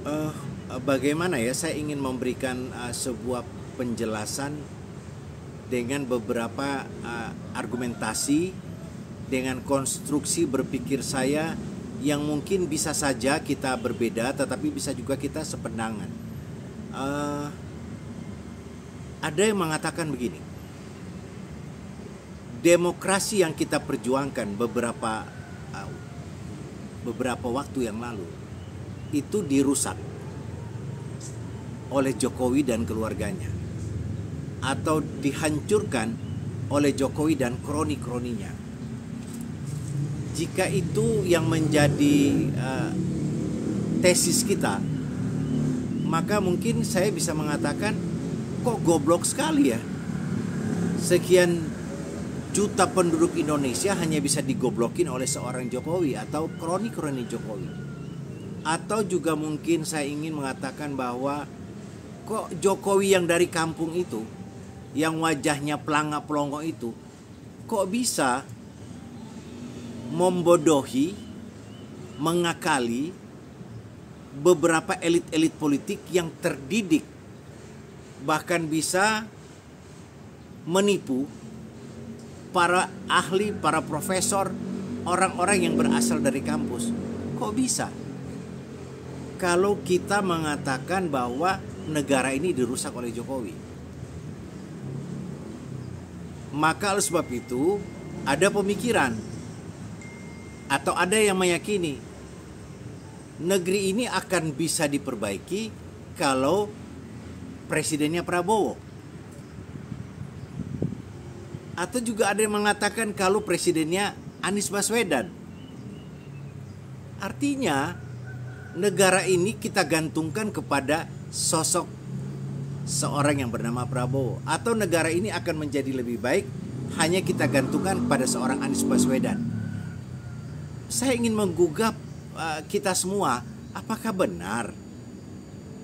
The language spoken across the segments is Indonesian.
Eh, Bagaimana ya? Saya ingin memberikan sebuah penjelasan dengan beberapa argumentasi, dengan konstruksi berpikir saya yang mungkin bisa saja kita berbeda, tetapi bisa juga kita sependangan. Eh, ada yang mengatakan begini, demokrasi yang kita perjuangkan beberapa waktu yang lalu itu dirusak oleh Jokowi dan keluarganya, atau dihancurkan oleh Jokowi dan kroni-kroninya. Jika itu yang menjadi tesis kita, maka mungkin saya bisa mengatakan, kok goblok sekali ya, sekian juta penduduk Indonesia hanya bisa digoblokin oleh seorang Jokowi atau kroni-kroni Jokowi. Atau juga mungkin saya ingin mengatakan bahwa kok Jokowi yang dari kampung itu, yang wajahnya pelanga-pelongo itu, kok bisa membodohi, mengakali beberapa elit-elit politik yang terdidik, bahkan bisa menipu para ahli, para profesor, orang-orang yang berasal dari kampus. Kok bisa? Kalau kita mengatakan bahwa negara ini dirusak oleh Jokowi, maka oleh sebab itu ada pemikiran atau ada yang meyakini negeri ini akan bisa diperbaiki kalau presidennya Prabowo. Atau juga ada yang mengatakan kalau presidennya Anies Baswedan. Artinya negara ini kita gantungkan kepada sosok seorang yang bernama Prabowo, atau negara ini akan menjadi lebih baik hanya kita gantungkan pada seorang Anies Baswedan. Saya ingin menggugah kita semua, apakah benar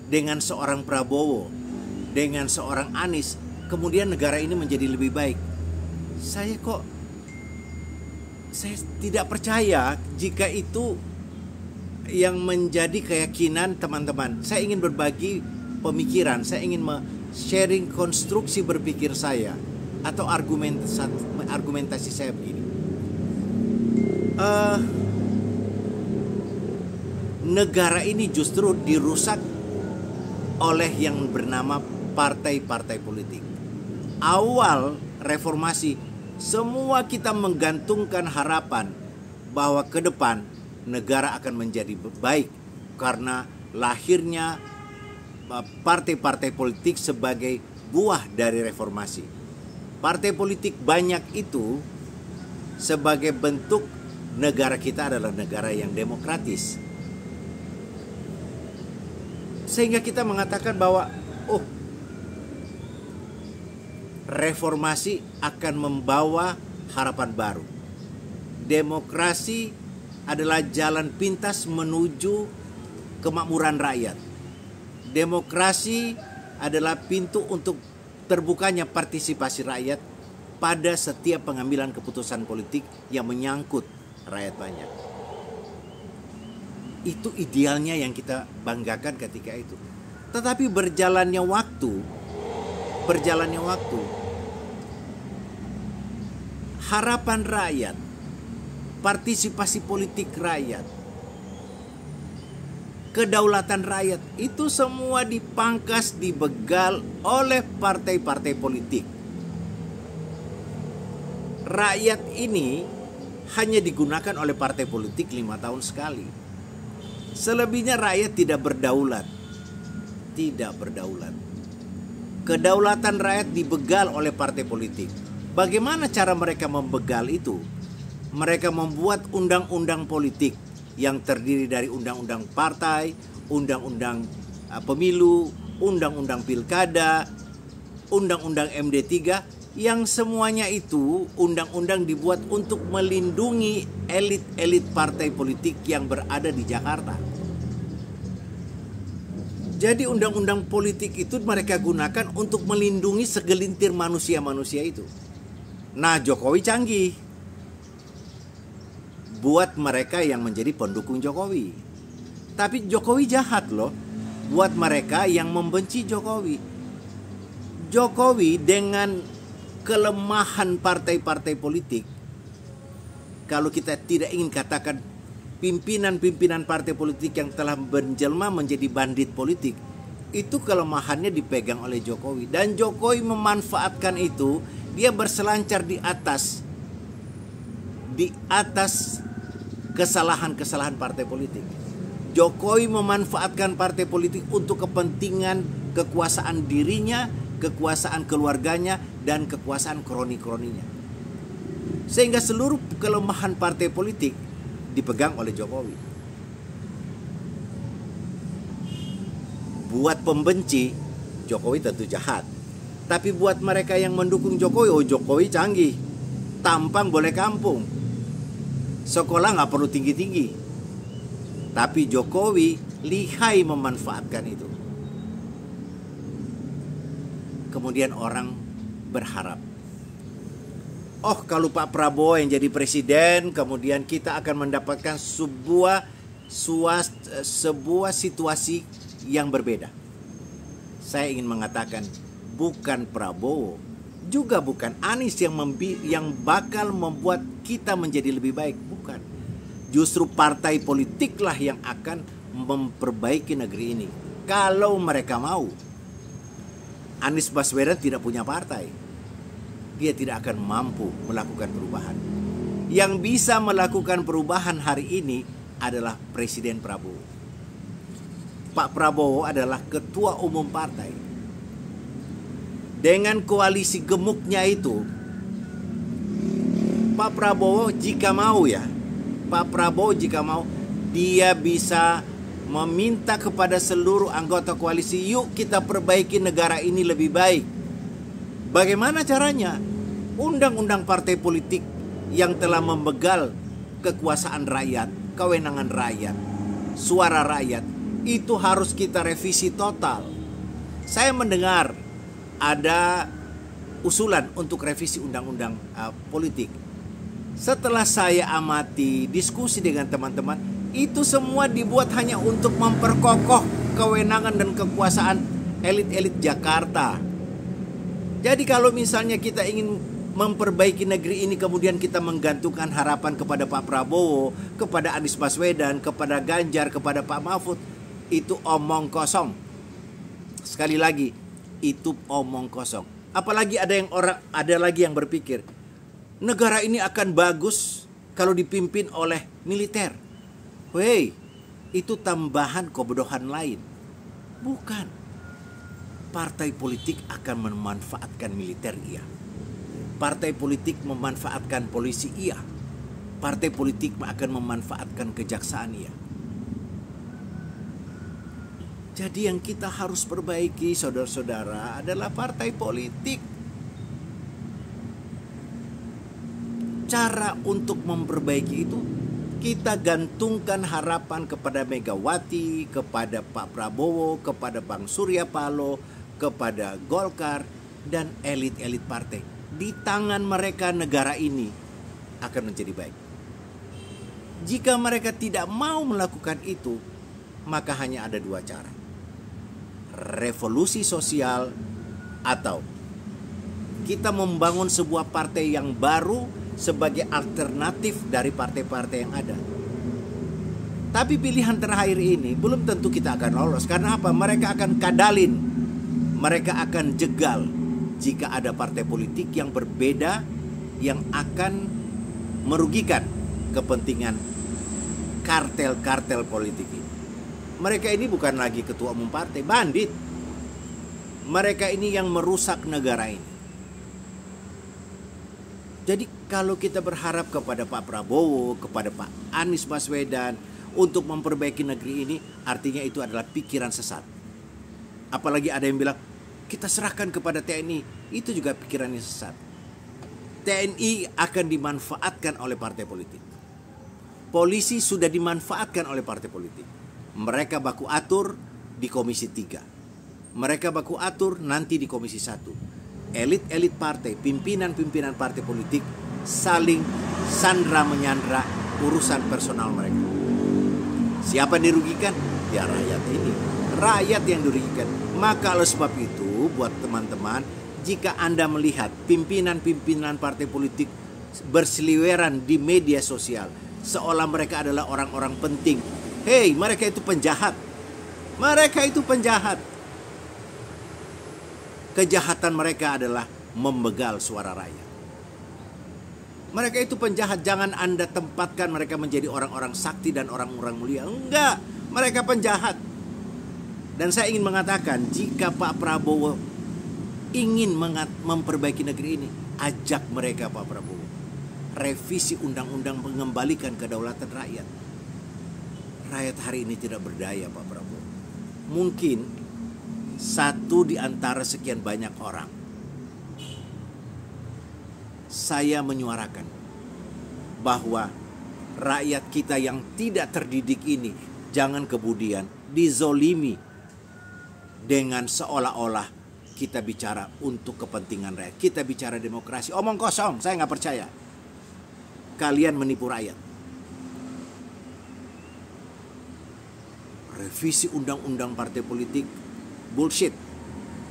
dengan seorang Prabowo, dengan seorang Anies, kemudian negara ini menjadi lebih baik? Saya tidak percaya jika itu yang menjadi keyakinan teman-teman. Saya ingin berbagi pemikiran, saya ingin sharing konstruksi berpikir saya atau argumentasi saya begini. Negara ini justru dirusak oleh yang bernama partai-partai politik. Awal reformasi, semua kita menggantungkan harapan bahwa ke depan negara akan menjadi baik karena lahirnya partai-partai politik sebagai buah dari reformasi. Partai politik banyak itu sebagai bentuk negara kita adalah negara yang demokratis. Sehingga kita mengatakan bahwa reformasi akan membawa harapan baru. Demokrasi adalah jalan pintas menuju kemakmuran rakyat. Demokrasi adalah pintu untuk terbukanya partisipasi rakyat pada setiap pengambilan keputusan politik yang menyangkut rakyat banyak. Itu idealnya yang kita banggakan ketika itu. Tetapi berjalannya waktu, harapan rakyat, partisipasi politik rakyat, kedaulatan rakyat, itu semua dipangkas, dibegal oleh partai-partai politik. Rakyat ini hanya digunakan oleh partai politik 5 tahun sekali. Selebihnya rakyat tidak berdaulat. Kedaulatan rakyat dibegal oleh partai politik. Bagaimana cara mereka membegal itu? Mereka membuat undang-undang politik yang terdiri dari undang-undang partai, undang-undang pemilu, undang-undang pilkada, undang-undang MD3, yang semuanya itu undang-undang dibuat untuk melindungi elit-elit partai politik yang berada di Jakarta. Jadi undang-undang politik itu mereka gunakan untuk melindungi segelintir manusia-manusia itu. Nah, Jokowi canggih buat mereka yang menjadi pendukung Jokowi. Tapi Jokowi jahat loh. buat mereka yang membenci Jokowi. Jokowi dengan kelemahan partai-partai politik, kalau kita tidak ingin katakan pimpinan-pimpinan partai politik yang telah menjelma menjadi bandit politik, itu kelemahannya dipegang oleh Jokowi. Dan Jokowi memanfaatkan itu, dia berselancar di atas kesalahan-kesalahan partai politik. Jokowi memanfaatkan partai politik untuk kepentingan kekuasaan dirinya, kekuasaan keluarganya, dan kekuasaan kroni-kroninya. Sehingga seluruh kelemahan partai politik dipegang oleh Jokowi. Buat pembenci, Jokowi tentu jahat. Tapi buat mereka yang mendukung Jokowi, oh Jokowi canggih. Tampang boleh kampung. Sekolah nggak perlu tinggi-tinggi. Tapi Jokowi lihai memanfaatkan itu. Kemudian orang berharap, oh kalau Pak Prabowo yang jadi presiden, kemudian kita akan mendapatkan sebuah situasi yang berbeda. Saya ingin mengatakan, bukan Prabowo, juga bukan Anies yang bakal membuat kita menjadi lebih baik. Bukan. Justru partai politiklah yang akan memperbaiki negeri ini. Kalau mereka mau. Anies Baswedan tidak punya partai. Dia tidak akan mampu melakukan perubahan. Yang bisa melakukan perubahan hari ini adalah Presiden Prabowo. Pak Prabowo adalah ketua umum partai. Dengan koalisi gemuknya itu, Pak Prabowo jika mau dia bisa meminta kepada seluruh anggota koalisi, yuk kita perbaiki negara ini lebih baik. Bagaimana caranya? Undang-undang partai politik yang telah membegal kekuasaan rakyat, kewenangan rakyat, suara rakyat, itu harus kita revisi total. Saya mendengar ada usulan untuk revisi undang-undang politik. Setelah saya amati, diskusi dengan teman-teman, itu semua dibuat hanya untuk memperkokoh kewenangan dan kekuasaan elit-elit Jakarta. Jadi kalau misalnya kita ingin memperbaiki negeri ini, kemudian kita menggantungkan harapan kepada Pak Prabowo, kepada Anies Baswedan, kepada Ganjar, kepada Pak Mahfud, itu omong kosong. Sekali lagi, itu omong kosong. Apalagi ada lagi yang berpikir, negara ini akan bagus kalau dipimpin oleh militer. Weh, itu tambahan kebodohan lain. Bukan. Partai politik akan memanfaatkan militer, iya. Partai politik memanfaatkan polisi, iya. Partai politik akan memanfaatkan kejaksaan, iya. Jadi yang kita harus perbaiki, saudara-saudara, adalah partai politik. Cara untuk memperbaiki itu, kita gantungkan harapan kepada Megawati, kepada Pak Prabowo, kepada Bang Surya Paloh, kepada Golkar, dan elit-elit partai. Di tangan mereka negara ini akan menjadi baik. Jika mereka tidak mau melakukan itu, maka hanya ada dua cara. Revolusi sosial, atau kita membangun sebuah partai yang baru sebagai alternatif dari partai-partai yang ada. Tapi pilihan terakhir ini belum tentu kita akan lolos. Karena apa? Mereka akan kadalin, mereka akan jegal jika ada partai politik yang berbeda, yang akan merugikan kepentingan kartel-kartel politik ini. Mereka ini bukan lagi ketua umum partai, bandit. Mereka ini yang merusak negara ini. Jadi kalau kita berharap kepada Pak Prabowo, kepada Pak Anies Baswedan untuk memperbaiki negeri ini, artinya itu adalah pikiran sesat. Apalagi ada yang bilang, kita serahkan kepada TNI, itu juga pikiran yang sesat. TNI akan dimanfaatkan oleh partai politik. Polisi sudah dimanfaatkan oleh partai politik. Mereka baku atur di Komisi 3. Mereka baku atur nanti di Komisi 1. Elit-elit partai, pimpinan-pimpinan partai politik saling sandra menyandra urusan personal mereka. Siapa yang dirugikan? Ya rakyat ini, rakyat yang dirugikan. Maka oleh sebab itu buat teman-teman, jika Anda melihat pimpinan-pimpinan partai politik berseliweran di media sosial seolah mereka adalah orang-orang penting, hei, mereka itu penjahat. Mereka itu penjahat. Kejahatan mereka adalah membegal suara rakyat. Mereka itu penjahat. Jangan Anda tempatkan mereka menjadi orang-orang sakti dan orang-orang mulia. Enggak, mereka penjahat. Dan saya ingin mengatakan, jika Pak Prabowo ingin memperbaiki negeri ini, ajak mereka Pak Prabowo. Revisi undang-undang mengembalikan kedaulatan rakyat. Rakyat hari ini tidak berdaya Pak Prabowo. Mungkin satu di antara sekian banyak orang. Saya menyuarakan bahwa rakyat kita yang tidak terdidik ini jangan kemudian dizolimi dengan seolah-olah kita bicara untuk kepentingan rakyat. Kita bicara demokrasi. Omong kosong, saya nggak percaya. Kalian menipu rakyat. Revisi undang-undang partai politik, bullshit.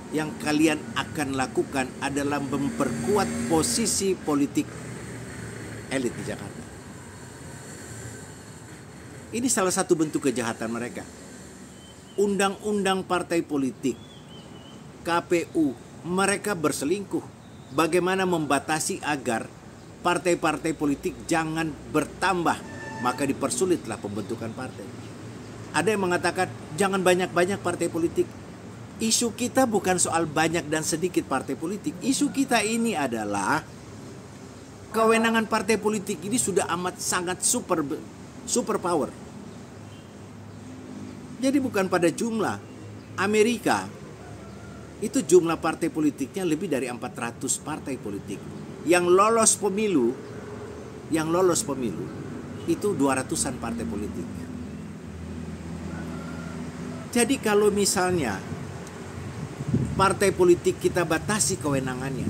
Yang kalian akan lakukan adalah memperkuat posisi politik elit di Jakarta. Ini salah satu bentuk kejahatan mereka. Undang-undang partai politik, KPU, mereka berselingkuh. Bagaimana membatasi agar partai-partai politik jangan bertambah, maka dipersulitlah pembentukan partai. Ada yang mengatakan jangan banyak-banyak partai politik. Isu kita bukan soal banyak dan sedikit partai politik. Isu kita ini adalah kewenangan partai politik ini sudah amat sangat super power. Jadi bukan pada jumlah. Amerika itu jumlah partai politiknya lebih dari 400 partai politik. Yang lolos pemilu itu 200-an partai politik. Jadi kalau misalnya partai politik kita batasi kewenangannya,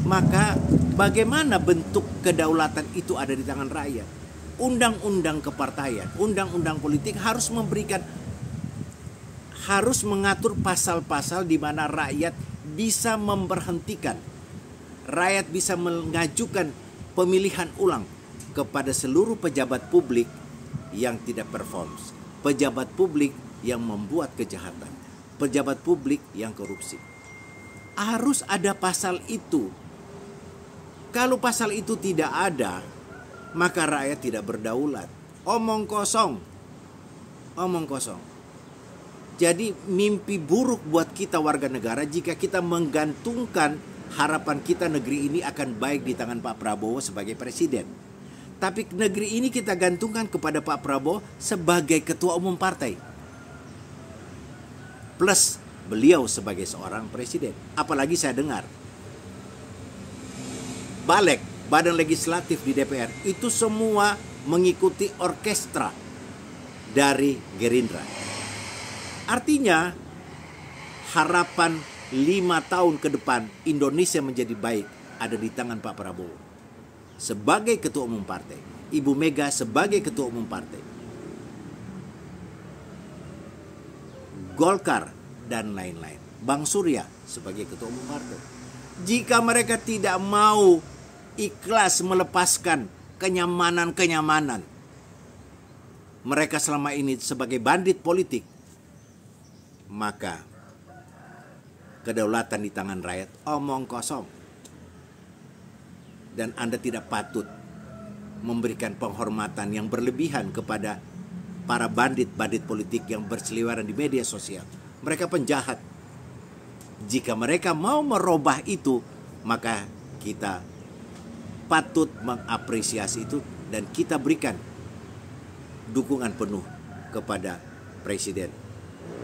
maka bagaimana bentuk kedaulatan itu ada di tangan rakyat? Undang-undang kepartaian, undang-undang politik harus mengatur pasal-pasal di mana rakyat bisa memberhentikan, rakyat bisa mengajukan pemilihan ulang kepada seluruh pejabat publik yang tidak perform, pejabat publik yang membuat kejahatan, pejabat publik yang korupsi. Harus ada pasal itu. Kalau pasal itu tidak ada, maka rakyat tidak berdaulat. Omong kosong. Jadi mimpi buruk buat kita warga negara jika kita menggantungkan harapan kita negeri ini akan baik di tangan Pak Prabowo sebagai presiden. Tapi negeri ini kita gantungkan kepada Pak Prabowo sebagai ketua umum partai. Plus beliau sebagai seorang presiden. Apalagi saya dengar Balek, badan legislatif di DPR, itu semua mengikuti orkestra dari Gerindra. Artinya harapan 5 tahun ke depan Indonesia menjadi baik ada di tangan Pak Prabowo sebagai ketua umum partai, Ibu Mega sebagai ketua umum partai, Golkar dan lain-lain, Bang Surya sebagai ketua umum partai. Jika mereka tidak mau ikhlas melepaskan kenyamanan mereka selama ini sebagai bandit politik, maka kedaulatan di tangan rakyat omong kosong. Dan Anda tidak patut memberikan penghormatan yang berlebihan kepada para bandit-bandit politik yang berseliweran di media sosial. Mereka penjahat. Jika mereka mau merubah itu, maka kita patut mengapresiasi itu dan kita berikan dukungan penuh kepada Presiden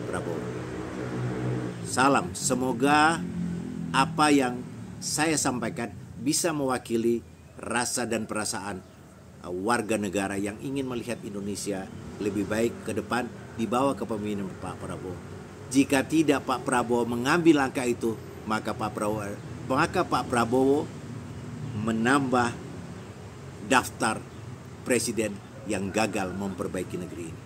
Prabowo. Salam, semoga apa yang saya sampaikan bisa mewakili rasa dan perasaan warga negara yang ingin melihat Indonesia lebih baik ke depan di bawah kepemimpinan Pak Prabowo. Jika tidak Pak Prabowo mengambil langkah itu, maka Pak Prabowo menambah daftar presiden yang gagal memperbaiki negeri ini.